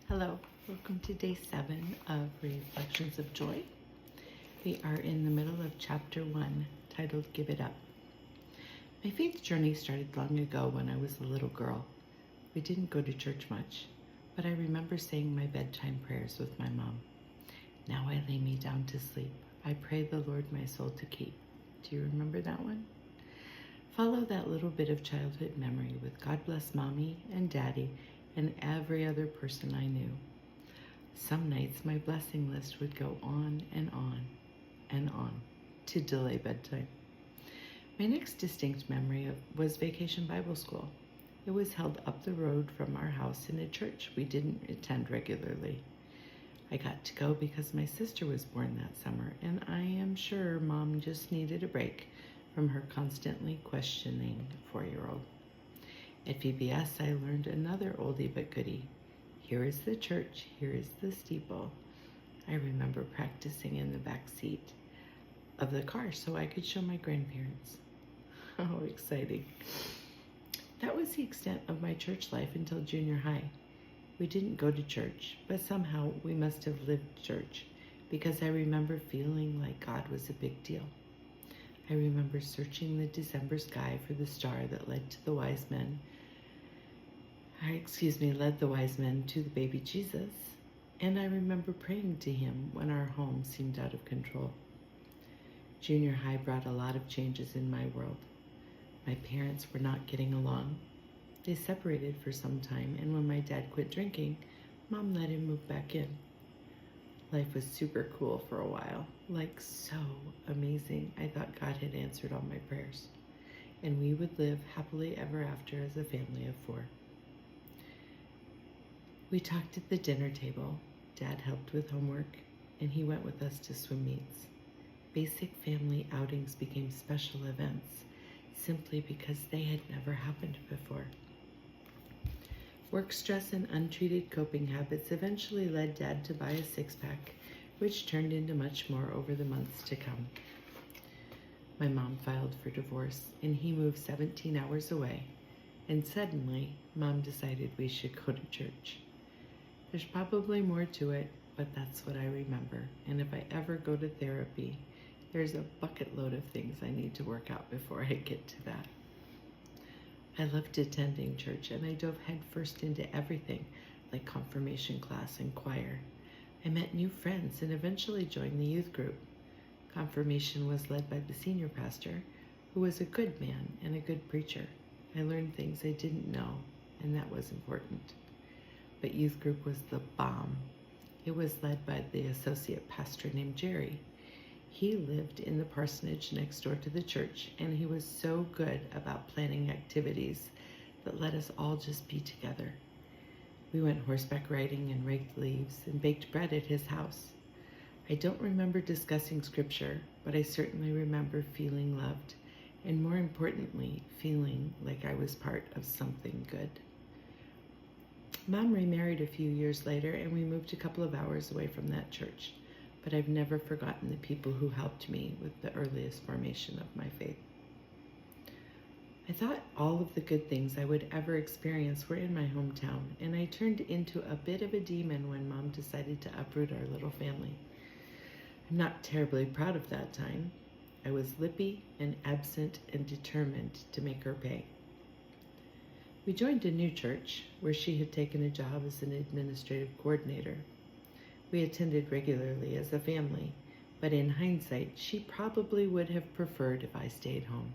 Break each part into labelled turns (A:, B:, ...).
A: Hello, welcome to day 7 of Reflections of Joy. We are in the middle of chapter 1, titled Give It Up. My faith journey started long ago when I was a little girl. We didn't go to church much, but I remember saying my bedtime prayers with my mom. Now I lay me down to sleep. I pray the Lord my soul to keep. Do you remember that one? Follow that little bit of childhood memory with God bless Mommy and Daddy and every other person I knew. Some nights my blessing list would go on and on and on to delay bedtime. My next distinct memory was Vacation Bible School. It was held up the road from our house in a church we didn't attend regularly. I got to go because my sister was born that summer, and I am sure Mom just needed a break from her constantly questioning 4-year-old. At VBS, I learned another oldie but goodie. Here is the church, here is the steeple. I remember practicing in the back seat of the car so I could show my grandparents. How exciting. That was the extent of my church life until junior high. We didn't go to church, but somehow we must have lived church because I remember feeling like God was a big deal. I remember searching the December sky for the star that led the wise men to the baby Jesus, and I remember praying to him when our home seemed out of control. Junior high brought a lot of changes in my world. My parents were not getting along. They separated for some time, and when my dad quit drinking, Mom let him move back in. Life was super cool for a while, like so amazing. I thought God had answered all my prayers, and we would live happily ever after as a family of 4. We talked at the dinner table. Dad helped with homework, and he went with us to swim meets. Basic family outings became special events simply because they had never happened before. Work stress and untreated coping habits eventually led Dad to buy a 6-pack, which turned into much more over the months to come. My mom filed for divorce, and he moved 17 hours away, and suddenly, Mom decided we should go to church. There's probably more to it, but that's what I remember, and if I ever go to therapy, there's a bucket load of things I need to work out before I get to that. I loved attending church, and I dove headfirst into everything, like confirmation class and choir. I met new friends and eventually joined the youth group. Confirmation was led by the senior pastor, who was a good man and a good preacher. I learned things I didn't know, and that was important. But youth group was the bomb. It was led by the associate pastor named Jerry. He lived in the parsonage next door to the church, and he was so good about planning activities that let us all just be together. We went horseback riding and raked leaves and baked bread at his house. I don't remember discussing scripture, but I certainly remember feeling loved, and more importantly, feeling like I was part of something good. Mom remarried a few years later, and we moved a couple of hours away from that church. But I've never forgotten the people who helped me with the earliest formation of my faith. I thought all of the good things I would ever experience were in my hometown, and I turned into a bit of a demon when Mom decided to uproot our little family. I'm not terribly proud of that time. I was lippy and absent and determined to make her pay. We joined a new church where she had taken a job as an administrative coordinator. We attended regularly as a family, but in hindsight, she probably would have preferred if I stayed home.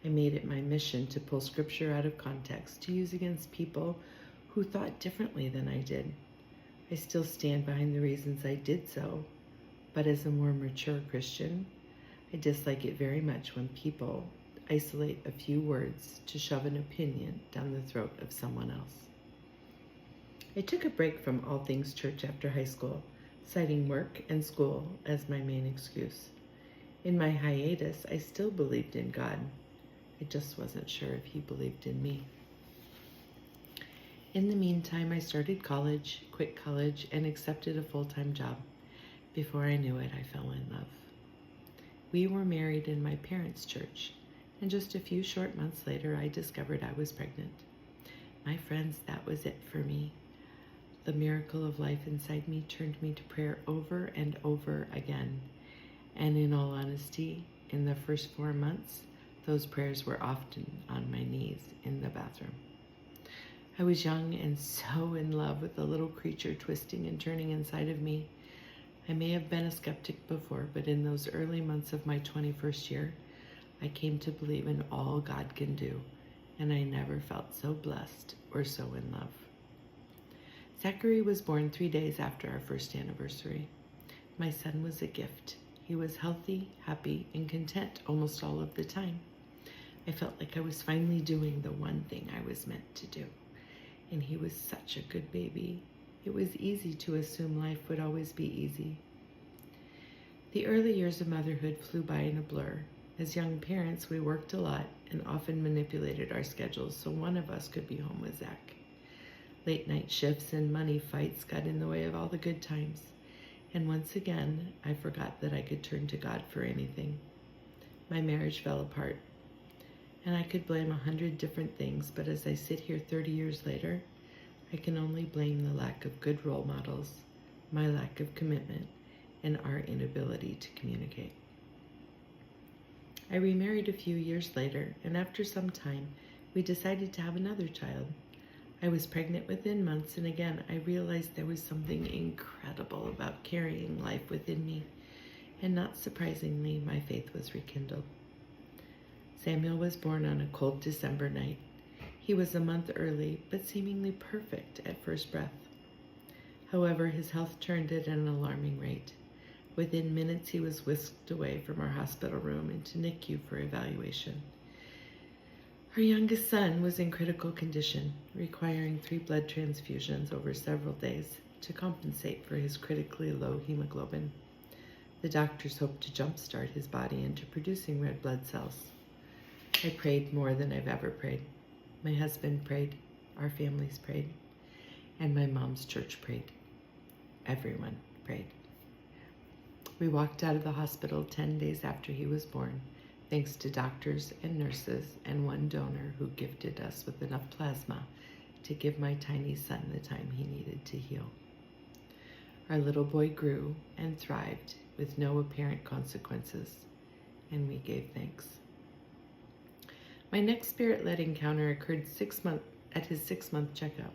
A: I made it my mission to pull scripture out of context to use against people who thought differently than I did. I still stand behind the reasons I did so, but as a more mature Christian, I dislike it very much when people isolate a few words to shove an opinion down the throat of someone else. I took a break from all things church after high school, citing work and school as my main excuse. In my hiatus, I still believed in God. I just wasn't sure if he believed in me. In the meantime, I started college, quit college, and accepted a full-time job. Before I knew it, I fell in love. We were married in my parents' church, and just a few short months later, I discovered I was pregnant. My friends, that was it for me. the miracle of life inside me turned me to prayer over and over again. And in all honesty, in the first 4 months, those prayers were often on my knees in the bathroom. I was young and so in love with the little creature twisting and turning inside of me. I may have been a skeptic before, but in those early months of my 21st year, I came to believe in all God can do, and I never felt so blessed or so in love. Zachary was born 3 days after our first anniversary. My son was a gift. He was healthy, happy, and content almost all of the time. I felt like I was finally doing the one thing I was meant to do. And he was such a good baby. It was easy to assume life would always be easy. The early years of motherhood flew by in a blur. As young parents, we worked a lot and often manipulated our schedules so one of us could be home with Zach. Late night shifts and money fights got in the way of all the good times. And once again, I forgot that I could turn to God for anything. My marriage fell apart. And I could blame 100 different things, but as I sit here 30 years later, I can only blame the lack of good role models, my lack of commitment, and our inability to communicate. I remarried a few years later, and after some time, we decided to have another child. I was pregnant within months, and again, I realized there was something incredible about carrying life within me, and not surprisingly, my faith was rekindled. Samuel was born on a cold December night. He was a month early, but seemingly perfect at first breath. However, his health turned at an alarming rate. Within minutes, he was whisked away from our hospital room into NICU for evaluation. Our youngest son was in critical condition, requiring 3 blood transfusions over several days to compensate for his critically low hemoglobin. The doctors hoped to jumpstart his body into producing red blood cells. I prayed more than I've ever prayed. My husband prayed, our families prayed, and my mom's church prayed. Everyone prayed. We walked out of the hospital 10 days after he was born, thanks to doctors and nurses and one donor who gifted us with enough plasma to give my tiny son the time he needed to heal. Our little boy grew and thrived with no apparent consequences, and we gave thanks. My next spirit-led encounter occurred at his 6-month checkup.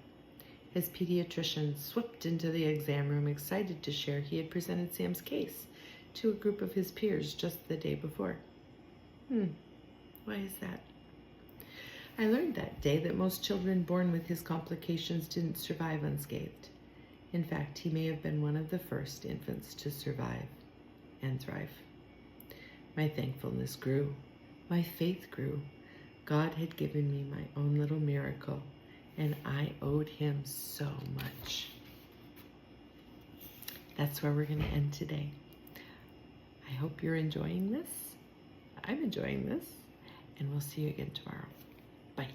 A: His pediatrician swooped into the exam room excited to share he had presented Sam's case to a group of his peers just the day before. Why is that? I learned that day that most children born with his complications didn't survive unscathed. In fact, he may have been one of the first infants to survive and thrive. My thankfulness grew. My faith grew. God had given me my own little miracle, and I owed him so much. That's where we're going to end today. I hope you're enjoying this. I'm enjoying this, and we'll see you again tomorrow. Bye.